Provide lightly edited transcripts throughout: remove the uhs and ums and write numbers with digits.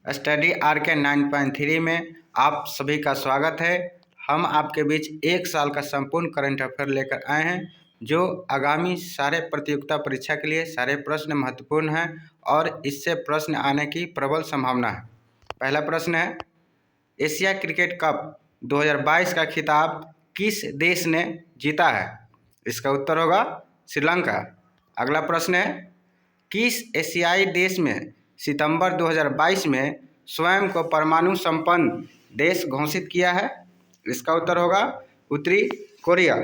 Study are के 9.3 में आप सभी का स्वागत है। हम आपके बीच एक साल का संपूर्ण करंट अफेयर लेकर आए हैं, जो आगामी सारे प्रतियोगिता परीक्षा के लिए सारे प्रश्न महत्वपूर्ण हैं और इससे प्रश्न आने की प्रबल संभावना है। पहला प्रश्न है, एशिया क्रिकेट कप 2022 का खिताब किस देश ने जीता है? इसका उत्तर होगा श्रीलंका। अगला प्रश्न है, किस एशियाई देश में सितंबर 2022 में स्वयं को परमाणु संपन्न देश घोषित किया है? इसका उत्तर होगा उत्तरी कोरिया।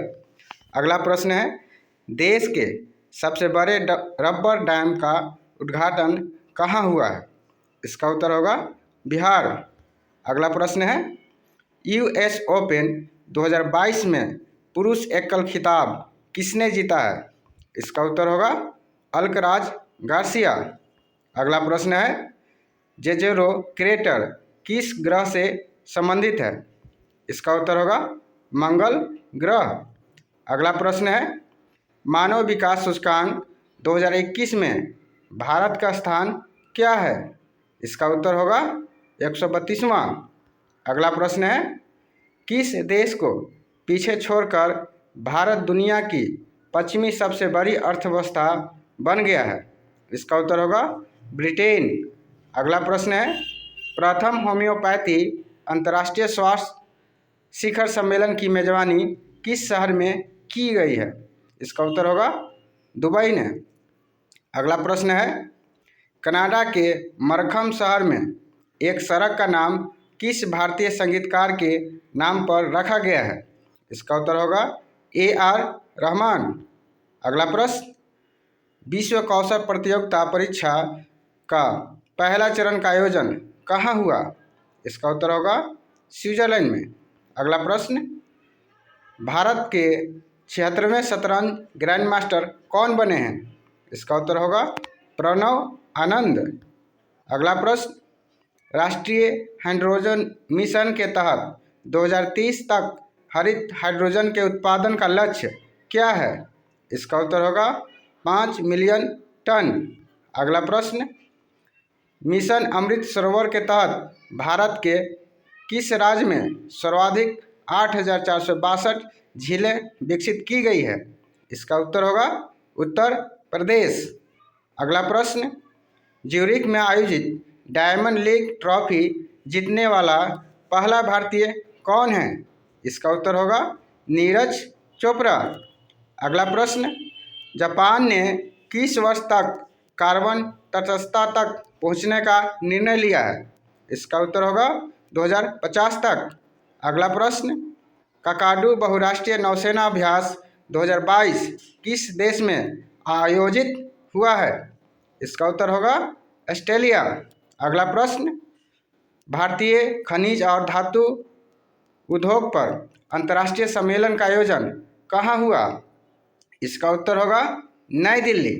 अगला प्रश्न है, देश के सबसे बड़े रबर डैम का उद्घाटन कहाँ हुआ है? इसका उत्तर होगा बिहार। अगला प्रश्न है, यूएस ओपन 2022 में पुरुष एकल खिताब किसने जीता है? इसका उत्तर होगा अल्कराज गार्सिया। अगला प्रश्न है, जेजेरो क्रेटर किस ग्रह से संबंधित है? इसका उत्तर होगा मंगल ग्रह। अगला प्रश्न है, मानव विकास सूचकांक 2021 में भारत का स्थान क्या है? इसका उत्तर होगा 132वां। अगला प्रश्न है, किस देश को पीछे छोड़कर भारत दुनिया की पश्चिमी सबसे बड़ी अर्थव्यवस्था बन गया है? इसका उत्तर होगा ब्रिटेन। अगला प्रश्न है, प्रथम होम्योपैथी अंतर्राष्ट्रीय स्वास्थ्य शिखर सम्मेलन की मेजबानी किस शहर में की गई है? इसका उत्तर होगा दुबई ने। अगला प्रश्न है, कनाडा के मरखम शहर में एक सड़क का नाम किस भारतीय संगीतकार के नाम पर रखा गया है? इसका उत्तर होगा AR रहमान। अगला प्रश्न, विश्व कौशल प्रतियोगिता परीक्षा का पहला चरण का आयोजन कहाँ हुआ? इसका उत्तर होगा स्विट्जरलैंड में। अगला प्रश्न, भारत के 76वें शतरंज ग्रैंड मास्टर कौन बने हैं? इसका उत्तर होगा प्रणव आनंद। अगला प्रश्न, राष्ट्रीय हाइड्रोजन मिशन के तहत 2030 तक हरित हाइड्रोजन के उत्पादन का लक्ष्य क्या है? इसका उत्तर होगा 5 मिलियन टन। अगला प्रश्न, मिशन अमृत सरोवर के तहत भारत के किस राज्य में सर्वाधिक 8,462 झीलें विकसित की गई है? इसका उत्तर होगा उत्तर प्रदेश। अगला प्रश्न, ज्यूरिख में आयोजित डायमंड लीग ट्रॉफी जीतने वाला पहला भारतीय कौन है? इसका उत्तर होगा नीरज चोपड़ा। अगला प्रश्न, जापान ने किस वर्ष तक कार्बन तटस्थता तक पहुंचने का निर्णय लिया है? इसका उत्तर होगा 2050 तक। अगला प्रश्न, काकाडू बहुराष्ट्रीय नौसेना अभ्यास 2022 किस देश में आयोजित हुआ है? इसका उत्तर होगा ऑस्ट्रेलिया। अगला प्रश्न, भारतीय खनिज और धातु उद्योग पर अंतर्राष्ट्रीय सम्मेलन का आयोजन कहाँ हुआ? इसका उत्तर होगा नई दिल्ली।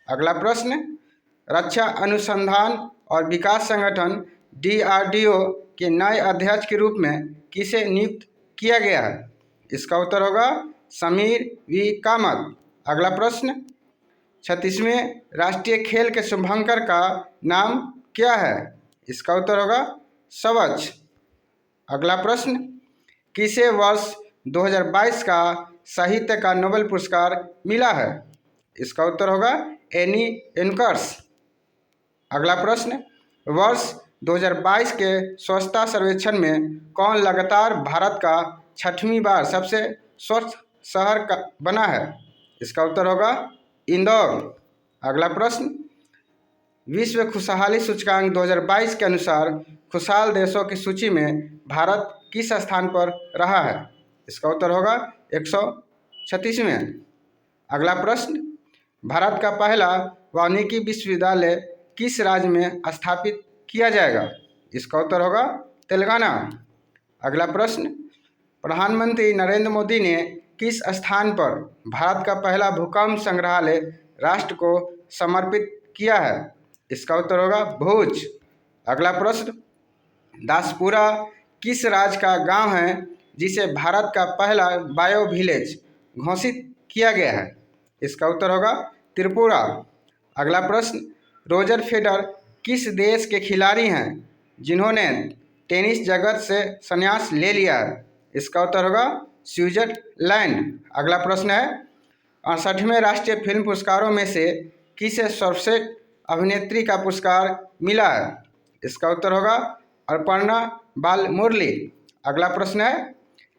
अगला प्रश्न, रक्षा अनुसंधान और विकास संगठन DRDO के नए अध्यक्ष के रूप में किसे नियुक्त किया गया है? इसका उत्तर होगा समीर V कामत। अगला प्रश्न, 36वें राष्ट्रीय खेल के शुभंकर का नाम क्या है? इसका उत्तर होगा सवच। अगला प्रश्न, किसे वर्ष 2022 का साहित्य का नोबेल पुरस्कार मिला है? इसका उत्तर होगा एनी एनकर्स। अगला प्रश्न, वर्ष 2022 के स्वच्छता सर्वेक्षण में कौन लगातार भारत का 6वीं बार सबसे स्वच्छ शहर का बना है? इसका उत्तर होगा इंदौर। अगला प्रश्न, विश्व खुशहाली सूचकांक 2022 के अनुसार खुशहाल देशों की सूची में भारत किस स्थान पर रहा है? इसका उत्तर होगा 136वें। अगला प्रश्न, भारत का पहला वानिकी विश्वविद्यालय किस राज्य में स्थापित किया जाएगा? इसका उत्तर होगा तेलंगाना। अगला प्रश्न, प्रधानमंत्री नरेंद्र मोदी ने किस स्थान पर भारत का पहला भूकंप संग्रहालय राष्ट्र को समर्पित किया है? इसका उत्तर होगा भुज। अगला प्रश्न, दासपुरा किस राज्य का गांव है जिसे भारत का पहला बायो विलेज घोषित किया गया है? इसका उत्तर होगा त्रिपुरा। अगला प्रश्न, रोजर फेडरर किस देश के खिलाड़ी हैं जिन्होंने टेनिस जगत से संन्यास ले लिया है? इसका उत्तर होगा स्विट्जरलैंड। अगला प्रश्न है 68वें राष्ट्रीय फिल्म पुरस्कारों में से किसे सर्वश्रेष्ठ अभिनेत्री का पुरस्कार मिला है? इसका उत्तर होगा अर्पणा बालमुरली। अगला प्रश्न है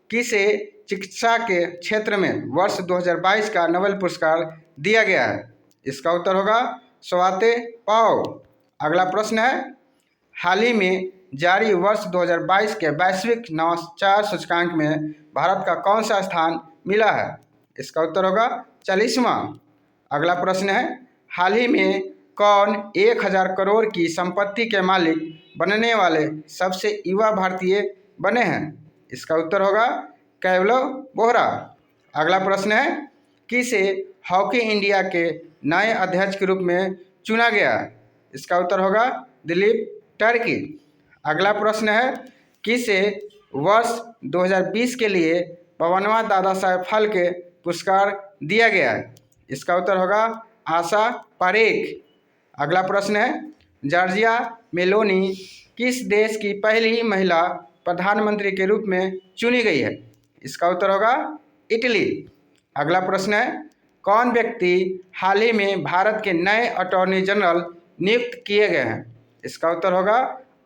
किसे चिकित्सा के क्षेत्र में वर्ष 2022 का नोबेल पुरस्कार दिया गया है? इसका उत्तर होगा स्वाति पाव। अगला प्रश्न है हाल ही में जारी वर्ष 2022 के वैश्विक नवाचार सूचकांक में भारत का कौन सा स्थान मिला है? इसका उत्तर होगा 40वां। अगला प्रश्न है हाल ही में कौन 1000 करोड़ की संपत्ति के मालिक बनने वाले सबसे युवा भारतीय बने हैं? इसका उत्तर होगा कैवलो बोहरा। अगला प्रश्न है किसे हॉकी इंडिया के नए अध्यक्ष के रूप में चुना गया? इसका उत्तर होगा दिलीप टर्की। अगला प्रश्न है किसे वर्ष 2020 के लिए 52वां दादा साहेब फाल्के पुरस्कार दिया गया है? इसका उत्तर होगा आशा पारेख। अगला प्रश्न है जॉर्जिया मेलोनी किस देश की पहली महिला प्रधानमंत्री के रूप में चुनी गई है? इसका उत्तर होगा इटली। अगला प्रश्न है कौन व्यक्ति हाल ही में भारत के नए अटॉर्नी जनरल नियुक्त किए गए हैं? इसका उत्तर होगा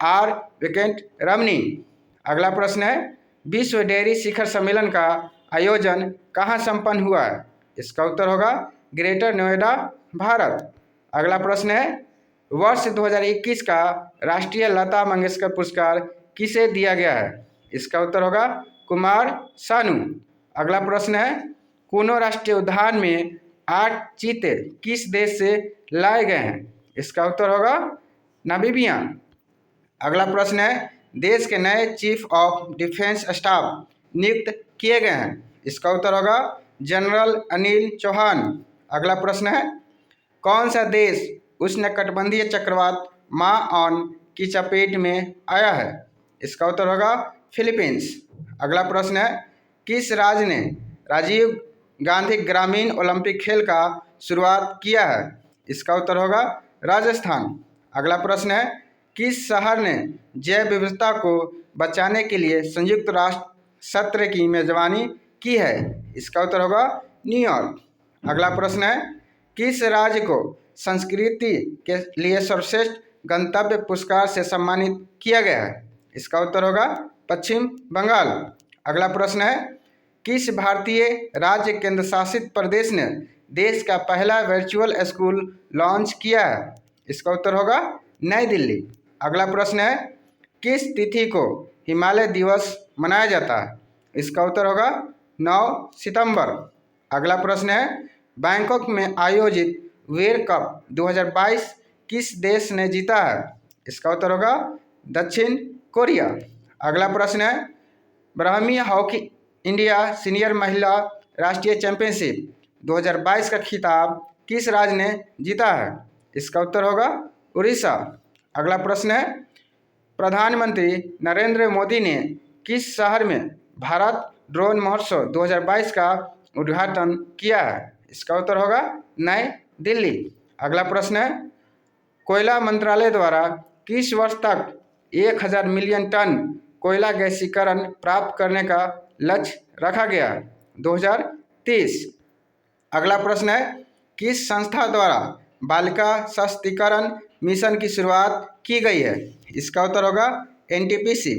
आर वेंकट रमनी। अगला प्रश्न है विश्व डेयरी शिखर सम्मेलन का आयोजन कहाँ संपन्न हुआ है? इसका उत्तर होगा ग्रेटर नोएडा, भारत। अगला प्रश्न है वर्ष 2021 का राष्ट्रीय लता मंगेशकर पुरस्कार किसे दिया गया है? इसका उत्तर होगा कुमार सानू। अगला प्रश्न है कूनो राष्ट्रीय उद्यान में 8 चीते किस देश से लाए गए हैं? इसका उत्तर होगा नामीबिया। अगला प्रश्न है देश के नए चीफ ऑफ डिफेंस स्टाफ नियुक्त किए गए हैं? इसका उत्तर होगा जनरल अनिल चौहान। अगला प्रश्न है कौन सा देश उष्णकटिबंधीय चक्रवात माऑन की चपेट में आया है? इसका उत्तर होगा फिलीपींस। अगला प्रश्न है किस राज्य ने राजीव गांधी ग्रामीण ओलंपिक खेल का शुरुआत किया है? इसका उत्तर होगा राजस्थान। अगला प्रश्न है किस शहर ने जैव विविधता को बचाने के लिए संयुक्त राष्ट्र सत्र की मेजबानी की है? इसका उत्तर होगा न्यूयॉर्क। अगला प्रश्न है किस राज्य को संस्कृति के लिए सर्वश्रेष्ठ गंतव्य पुरस्कार से सम्मानित किया गया है? इसका उत्तर होगा पश्चिम बंगाल। अगला प्रश्न है किस भारतीय राज्य केंद्र शासित प्रदेश ने देश का पहला वर्चुअल स्कूल लॉन्च किया है? इसका उत्तर होगा नई दिल्ली। अगला प्रश्न है किस तिथि को हिमालय दिवस मनाया जाता है? इसका उत्तर होगा 9 सितंबर। अगला प्रश्न है बैंकॉक में आयोजित वेयर कप 2022 किस देश ने जीता है? इसका उत्तर होगा दक्षिण कोरिया। अगला प्रश्न है ब्राह्मी हॉकी इंडिया सीनियर महिला राष्ट्रीय चैंपियनशिप 2022 का खिताब किस राज्य ने जीता है? इसका उत्तर होगा उड़ीसा। अगला प्रश्न है प्रधानमंत्री नरेंद्र मोदी ने किस शहर में भारत ड्रोन महोत्सव 2022 का उद्घाटन किया है? इसका उत्तर होगा नई दिल्ली। अगला प्रश्न है कोयला मंत्रालय द्वारा किस वर्ष तक 1000 मिलियन टन कोयला गैसीकरण प्राप्त करने का लक्ष्य रखा गया? 2030। अगला प्रश्न है किस संस्था द्वारा बालिका सशक्तिकरण मिशन की शुरुआत की गई है? इसका उत्तर होगा NTPC।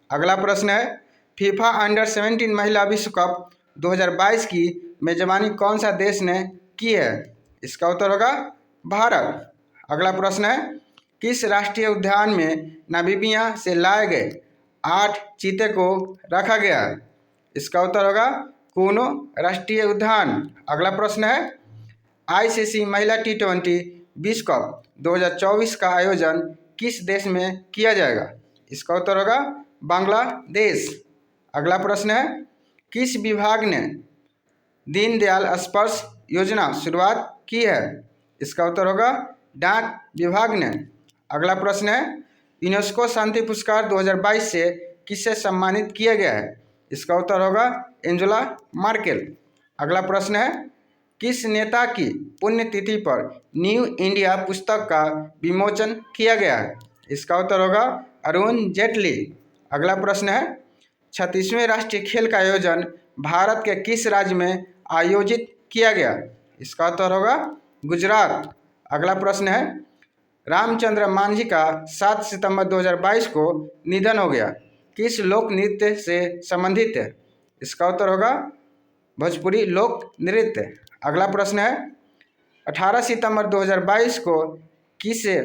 अगला प्रश्न है फीफा अंडर 17 महिला विश्व कप 2022 की मेजबानी कौन सा देश ने की है? इसका उत्तर होगा भारत। अगला प्रश्न है किस राष्ट्रीय उद्यान में नामीबिया से लाए गए 8 चीते को रखा गया है? इसका उत्तर होगा कूनो राष्ट्रीय उद्यान। अगला प्रश्न है ICC महिला T20 विश्व कप 2024 का आयोजन किस देश में किया जाएगा? इसका उत्तर होगा बांग्लादेश। अगला प्रश्न है किस विभाग ने दीनदयाल स्पर्श योजना शुरुआत की है? इसका उत्तर होगा डाक विभाग ने। अगला प्रश्न है यूनेस्को शांति पुरस्कार 2022 से किससे सम्मानित किया गया है? इसका उत्तर होगा एंजेला मार्केल। अगला प्रश्न है किस नेता की पुण्यतिथि पर न्यू इंडिया पुस्तक का विमोचन किया गया है? इसका उत्तर होगा अरुण जेटली। अगला प्रश्न है 36वें राष्ट्रीय खेल का आयोजन भारत के किस राज्य में आयोजित किया गया? इसका उत्तर होगा गुजरात। अगला प्रश्न है रामचंद्र मांझी का 7 सितंबर 2022 को निधन हो गया, किस लोक नृत्य से संबंधित है? इसका उत्तर होगा भोजपुरी लोक नृत्य। अगला प्रश्न है 18 सितंबर 2022 को किसने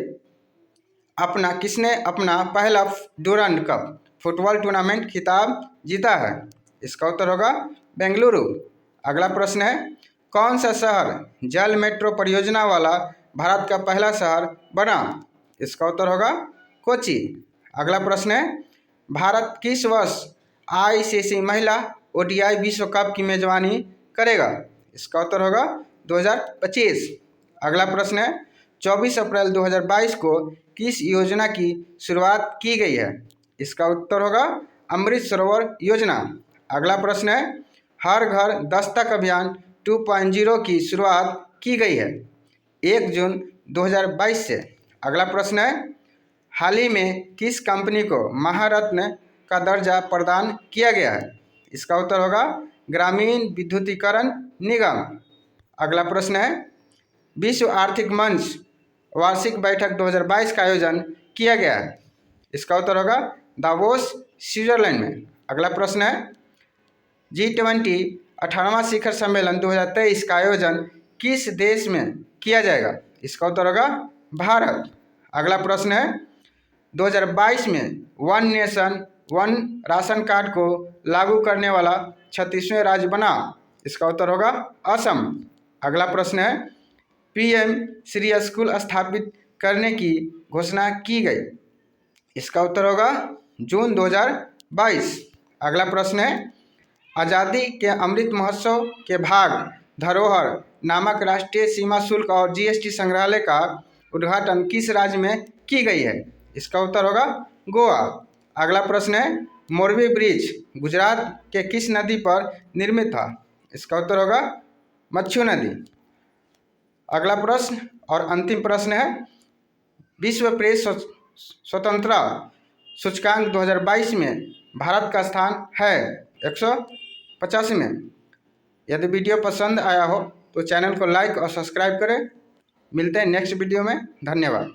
अपना पहला डूरंड कप फुटबॉल टूर्नामेंट खिताब जीता है? इसका उत्तर होगा बेंगलुरु। अगला प्रश्न है कौन सा शहर जल मेट्रो परियोजना वाला भारत का पहला शहर बना? इसका उत्तर होगा कोची। अगला प्रश्न है भारत किस वर्ष आईसीसी महिला ओडीआई विश्व कप की मेजबानी करेगा? इसका उत्तर होगा 2025। अगला प्रश्न है 24 अप्रैल 2022 को किस योजना की शुरुआत की गई है? इसका उत्तर होगा अमृत सरोवर योजना। अगला प्रश्न है हर घर दस्तक अभियान 2.0 की शुरुआत की गई है 1 जून 2022 से। अगला प्रश्न है हाल ही में किस कंपनी को महारत्न का दर्जा प्रदान किया गया है? इसका उत्तर होगा ग्रामीण विद्युतीकरण निगम। अगला प्रश्न है विश्व आर्थिक मंच वार्षिक बैठक 2022 का आयोजन किया गया है? इसका उत्तर होगा दावोस स्विट्जरलैंड में। अगला प्रश्न है G20 18वां शिखर सम्मेलन 2023 का आयोजन किस देश में किया जाएगा? इसका उत्तर होगा भारत। अगला प्रश्न है 2022 में one nation one ration card को लागू करने वाला 36वें राज्य बना? इसका उत्तर होगा असम। अगला प्रश्न है पीएम श्री स्कूल स्थापित करने की घोषणा की गई? इसका उत्तर होगा जून 2022। अगला प्रश्न है आज़ादी के अमृत महोत्सव के भाग धरोहर नामक राष्ट्रीय सीमा शुल्क और जीएसटी संग्रहालय का उद्घाटन किस राज्य में की गई है? इसका उत्तर होगा गोवा। अगला प्रश्न है मोरबी ब्रिज गुजरात के किस नदी पर निर्मित था? इसका उत्तर होगा मच्छू नदी। अगला प्रश्न और अंतिम प्रश्न है विश्व प्रेस स्वतंत्रता सूचकांक 2022 में भारत का स्थान है 185 में। यदि वीडियो पसंद आया हो तो चैनल को लाइक और सब्सक्राइब करें। मिलते हैं नेक्स्ट वीडियो में। धन्यवाद।